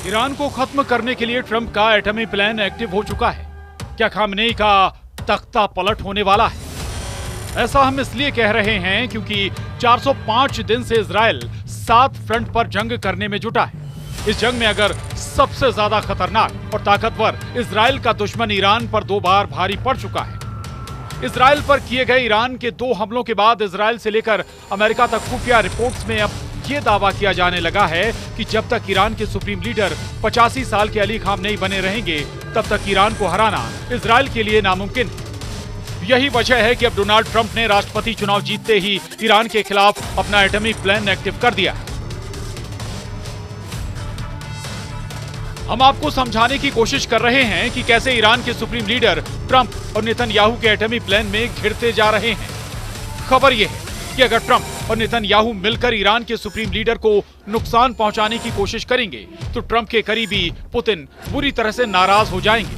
Iran को खत्म करने के लिए ट्रंप का एटमी प्लान एक्टिव हो चुका है। क्या खामनेई का तख्ता पलट होने वाला है? ऐसा हम इसलिए कह रहे हैं क्योंकि 405 दिन से इजराइल 7 फ्रंट पर जंग करने में जुटा है। इस जंग में अगर सबसे ज्यादा खतरनाक और ताकतवर इजराइल का दुश्मन ईरान पर 2 बार भारी पड़ चुका है। इजराइल पर किए गए ईरान के 2 हमलों के बाद इजराइल से लेकर अमेरिका तक खुफिया रिपोर्ट्स में अब ये दावा किया जाने लगा है कि जब तक ईरान के सुप्रीम लीडर 85 साल के अली खामनेई बने रहेंगे तब तक ईरान को हराना इजराइल के लिए नामुमकिन है। यही वजह है कि अब डोनाल्ड ट्रंप ने राष्ट्रपति चुनाव जीतते ही ईरान के खिलाफ अपना एटॉमिक प्लान एक्टिव कर दिया है। हम आपको समझाने की कोशिश कर रहे हैं कि कैसे ईरान के सुप्रीम लीडर ट्रंप और नेतन्याहू के एटॉमिक प्लान में घिरते जा रहे हैं। खबर यह है कि अगर ट्रंप और नेतन्याहू मिलकर ईरान के सुप्रीम लीडर को नुकसान पहुंचाने की कोशिश करेंगे तो ट्रंप के करीबी पुतिन बुरी तरह से नाराज हो जाएंगे।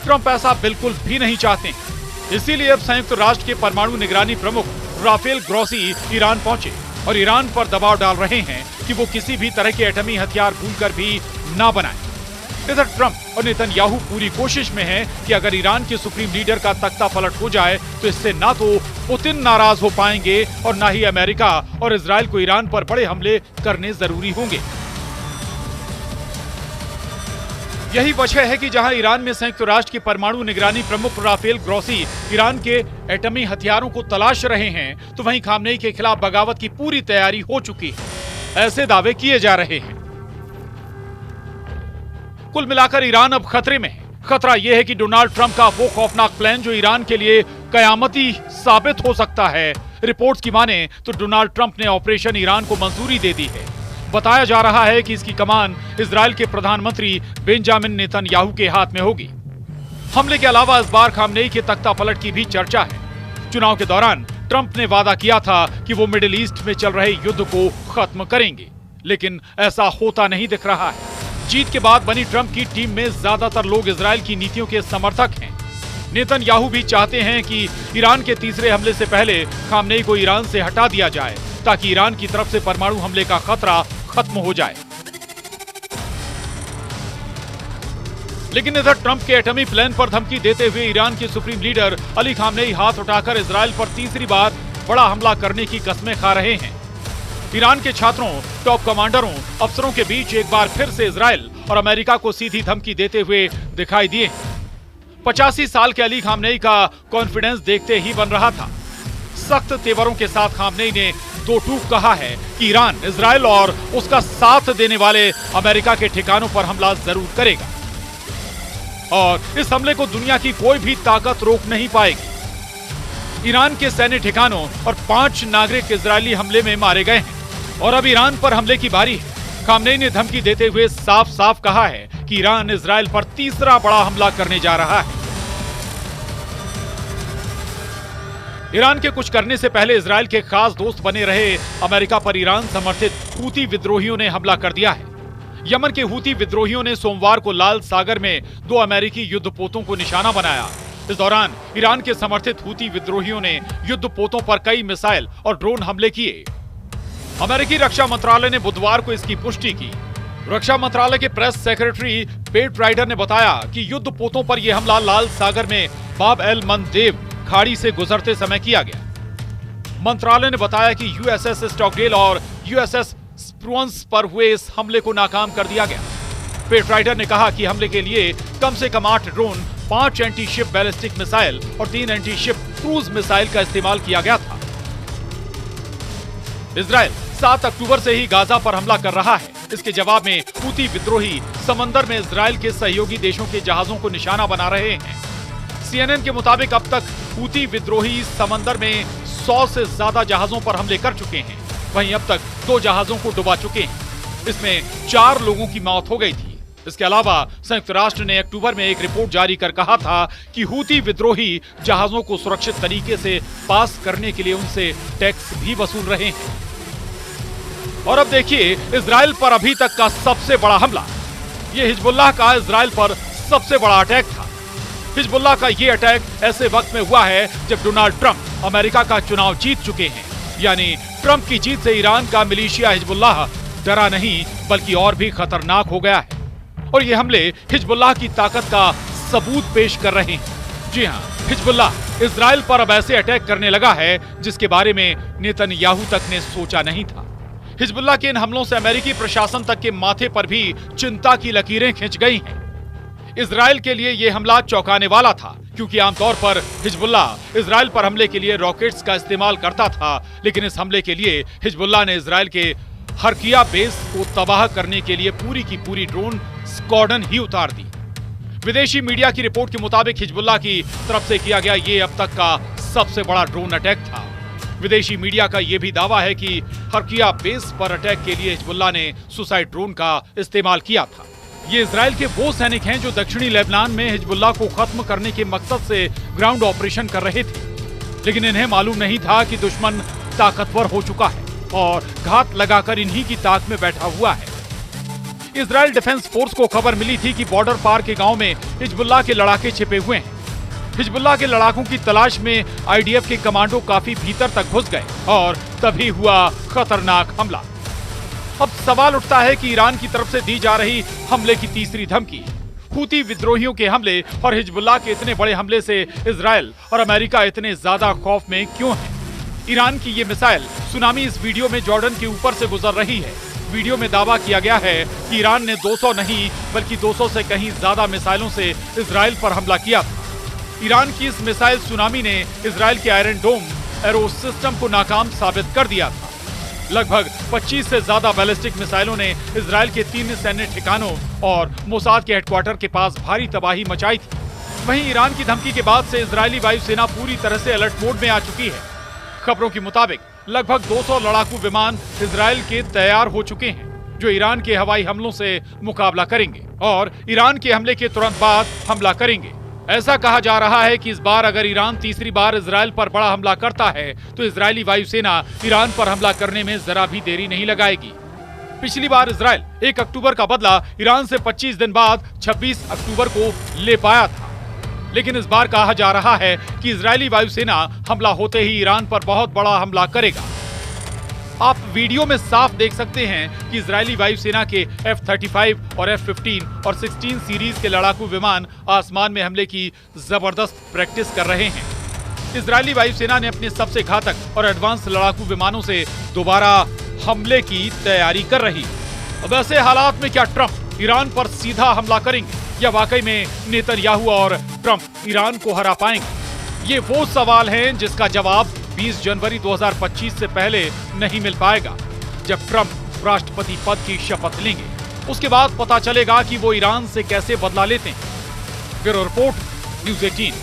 ट्रंप ऐसा बिल्कुल भी नहीं चाहते हैं। इसीलिए अब संयुक्त राष्ट्र के परमाणु निगरानी प्रमुख राफेल ग्रोसी ईरान पहुंचे और ईरान पर दबाव डाल रहे हैं कि वो किसी भी तरह के एटमी हथियार भूलकर भी ना बनाए। इधर ट्रंप और नेतन्याहू पूरी कोशिश में हैं कि अगर ईरान के सुप्रीम लीडर का तख्ता पलट हो जाए तो इससे ना तो पुतिन नाराज हो पाएंगे और ना ही अमेरिका और इजराइल को ईरान पर बड़े हमले करने जरूरी होंगे। यही वजह है कि जहां ईरान में संयुक्त राष्ट्र के परमाणु निगरानी प्रमुख राफेल ग्रोसी ईरान के एटमी हथियारों को तलाश रहे हैं तो वहीं खामनेई के खिलाफ बगावत की पूरी तैयारी हो चुकी है, ऐसे दावे किए जा रहे हैं। कुल मिलाकर ईरान अब खतरे में है। खतरा यह है कि डोनाल्ड ट्रंप का वो खौफनाक प्लान जो ईरान के लिए कयामती साबित हो सकता है। रिपोर्ट्स की माने तो डोनाल्ड ट्रंप ने ऑपरेशन ईरान को मंजूरी दे दी है। बताया जा रहा है कि इसकी कमान इजराइल के प्रधानमंत्री बेंजामिन नेतन्याहू के हाथ में होगी। हमले के अलावा इस बार खामनेई के तख्ता पलट की भी चर्चा है। चुनाव के दौरान ट्रंप ने वादा किया था कि वो मिडिल ईस्ट में चल रहे युद्ध को खत्म करेंगे, लेकिन ऐसा होता नहीं दिख रहा है। जीत के बाद बनी ट्रंप की टीम में ज्यादातर लोग इजराइल की नीतियों के समर्थक हैं। नेतन्याहू भी चाहते हैं कि ईरान के तीसरे हमले से पहले खामनेई को ईरान से हटा दिया जाए ताकि ईरान की तरफ से परमाणु हमले का खतरा खत्म हो जाए। लेकिन इधर ट्रंप के एटमी प्लान पर धमकी देते हुए ईरान के सुप्रीम लीडर अली खामनेई हाथ उठाकर इजराइल पर तीसरी बार बड़ा हमला करने की कस्में खा रहे हैं। ईरान के छात्रों, टॉप कमांडरों, अफसरों के बीच एक बार फिर से इजराइल और अमेरिका को सीधी धमकी देते हुए दिखाई दिए। 85 साल के अली खामनेई का कॉन्फिडेंस देखते ही बन रहा था। सख्त तेवरों के साथ खामनेई ने 2 टूक कहा है कि ईरान, इजराइल और उसका साथ देने वाले अमेरिका के ठिकानों पर हमला जरूर करेगा और इस हमले को दुनिया की कोई भी ताकत रोक नहीं पाएगी। ईरान के सैन्य ठिकानों और 5 नागरिक इजरायली हमले में मारे गए हैं और अब ईरान पर हमले की बारी है। खामनेई ने धमकी देते हुए साफ साफ कहा है कि ईरान इजराइल पर तीसरा बड़ा हमला करने जा रहा है। ईरान के कुछ करने से पहले इजराइल के खास दोस्त बने रहे अमेरिका पर ईरान समर्थित हूती विद्रोहियों ने हमला कर दिया है। यमन के हूती विद्रोहियों ने सोमवार को लाल सागर में 2 अमेरिकी युद्धपोतों को निशाना बनाया। इस दौरान ईरान के समर्थित हूती विद्रोहियों ने युद्धपोतों पर कई मिसाइल और ड्रोन हमले किए। अमेरिकी रक्षा मंत्रालय ने बुधवार को इसकी पुष्टि की। रक्षा मंत्रालय के प्रेस सेक्रेटरी पेट राइडर ने बताया कि युद्धपोतों पर यह हमला लाल सागर में बाब एल मंदेब खाड़ी से गुजरते समय किया गया। मंत्रालय ने बताया कि यूएसएस स्टॉकडेल और यूएसएस स्प्रुअन्स पर हुए इस हमले को नाकाम कर दिया गया। पेट राइडर ने कहा कि हमले के लिए कम से कम 8 drone, 5 anti ship ballistic missile और 3 एंटी शिप क्रूज मिसाइल का इस्तेमाल किया गया था। इजराइल 7 अक्टूबर से ही गाजा पर हमला कर रहा है। इसके जवाब में हूती विद्रोही समंदर में इजराइल के सहयोगी देशों के जहाजों को निशाना बना रहे हैं। सीएनएन के मुताबिक अब तक हूती विद्रोही समंदर में 100 से ज्यादा जहाजों पर हमले कर चुके हैं। वहीं अब तक 2 जहाजों को डुबा चुके हैं। इसमें 4 लोगों की मौत हो गई थी। इसके अलावा संयुक्त राष्ट्र ने अक्टूबर में एक रिपोर्ट जारी कर कहा था कि हूती विद्रोही जहाजों को सुरक्षित तरीके से पास करने के लिए उनसे टैक्स भी वसूल रहे हैं। और अब देखिए इजराइल पर अभी तक का सबसे बड़ा हमला। यह हिजबुल्लाह का इजराइल पर सबसे बड़ा अटैक था। हिजबुल्लाह का यह अटैक ऐसे वक्त में हुआ है जब डोनाल्ड ट्रंप अमेरिका का चुनाव जीत चुके हैं। यानी ट्रंप की जीत से ईरान का मिलिशिया हिजबुल्लाह डरा नहीं बल्कि और भी खतरनाक हो गया है। और ये हमले हिजबुल्लाह की ताकत का सबूत पेश कर रहे हैं। जी हां, हिजबुल्लाह इजराइल पर अब ऐसे अटैक करने लगा है जिसके बारे में नेतन्याहू तक ने सोचा नहीं था। हिजबुल्लाह के इन हमलों से अमेरिकी प्रशासन तक के माथे पर भी चिंता की लकीरें खिंच गई हैं। इजराइल के लिए यह हमला चौंकाने वाला था, क्योंकि आमतौर पर हिजबुल्लाह इजराइल पर हमले के लिए रॉकेट्स का इस्तेमाल करता था, लेकिन इस हमले के लिए हिजबुल्लाह ने इजराइल के हरकिया बेस को तबाह करने के लिए पूरी की पूरी ड्रोन स्क्वाड्रन ही उतार दी। विदेशी मीडिया की रिपोर्ट के मुताबिक हिजबुल्लाह की तरफ से किया गया ये अब तक का सबसे बड़ा ड्रोन अटैक था। विदेशी मीडिया का यह भी दावा है कि हरकिया बेस पर अटैक के लिए हिजबुल्लाह ने सुसाइड ड्रोन का इस्तेमाल किया था। ये इजराइल के वो सैनिक हैं जो दक्षिणी लेबनान में हिजबुल्लाह को खत्म करने के मकसद से ग्राउंड ऑपरेशन कर रहे थे, लेकिन इन्हें मालूम नहीं था कि दुश्मन ताकतवर हो चुका है और घात लगाकर इन्हीं की ताक में बैठा हुआ है। इजराइल डिफेंस फोर्स को खबर मिली थी कि बॉर्डर पार के गांव में हिजबुल्लाह के लड़ाके छिपे हुए हैं। हिजबुल्लाह के लड़ाकों की तलाश में आईडीएफ के कमांडो काफी भीतर तक घुस गए और तभी हुआ खतरनाक हमला। अब सवाल उठता है कि ईरान की तरफ से दी जा रही हमले की तीसरी धमकी, हूती विद्रोहियों के हमले और हिजबुल्लाह के इतने बड़े हमले से इजराइल और अमेरिका इतने ज्यादा खौफ में क्यों हैं? ईरान की ये मिसाइल सुनामी इस वीडियो में जॉर्डन के ऊपर से गुजर रही है। वीडियो में दावा किया गया है कि ईरान ने 200 नहीं बल्कि 200 से कहीं ज्यादा मिसाइलों से इजराइल पर हमला किया था। ईरान की इस मिसाइल सुनामी ने इजराइल के आयरन डोम एरो सिस्टम को नाकाम साबित कर दिया था। लगभग 25 से ज्यादा बैलिस्टिक मिसाइलों ने इजराइल के 3 सैन्य ठिकानों और मोसाद के हेडक्वार्टर के पास भारी तबाही मचाई थी। वहीं ईरान की धमकी के बाद से इजरायली वायुसेना पूरी तरह से अलर्ट मोड में आ चुकी है। खबरों के मुताबिक लगभग 200 लड़ाकू विमान इजराइल के तैयार हो चुके हैं, जो ईरान के हवाई हमलों से मुकाबला करेंगे और ईरान के हमले के तुरंत बाद हमला करेंगे। ऐसा कहा जा रहा है कि इस बार अगर ईरान तीसरी बार इजराइल पर बड़ा हमला करता है तो इजरायली वायुसेना ईरान पर हमला करने में जरा भी देरी नहीं लगाएगी। पिछली बार इजराइल 1 अक्टूबर का बदला ईरान से 25 दिन बाद 26 अक्टूबर को ले पाया था, लेकिन इस बार कहा जा रहा है कि इजरायली वायुसेना हमला होते ही ईरान पर बहुत बड़ा हमला करेगा। आप वीडियो में साफ देख सकते हैं कि इजरायली वायुसेना के F-35 और F-15 और 16 सीरीज के लड़ाकू विमान आसमान में हमले की जबरदस्त प्रैक्टिस कर रहे हैं। इजरायली वायुसेना ने अपने सबसे घातक और एडवांस लड़ाकू विमानों से दोबारा हमले की तैयारी कर रही। अब ऐसे हालात में क्या ट्रंप ईरान पर सीधा हमला करेंगे या वाकई में नेतन्याहू और ट्रंप ईरान को हरा पाएंगे? ये वो सवाल हैं जिसका जवाब 20 जनवरी 2025 से पहले नहीं मिल पाएगा, जब ट्रंप राष्ट्रपति पद की शपथ लेंगे। उसके बाद पता चलेगा कि वो ईरान से कैसे बदला लेते हैं। Bureau report, news 18।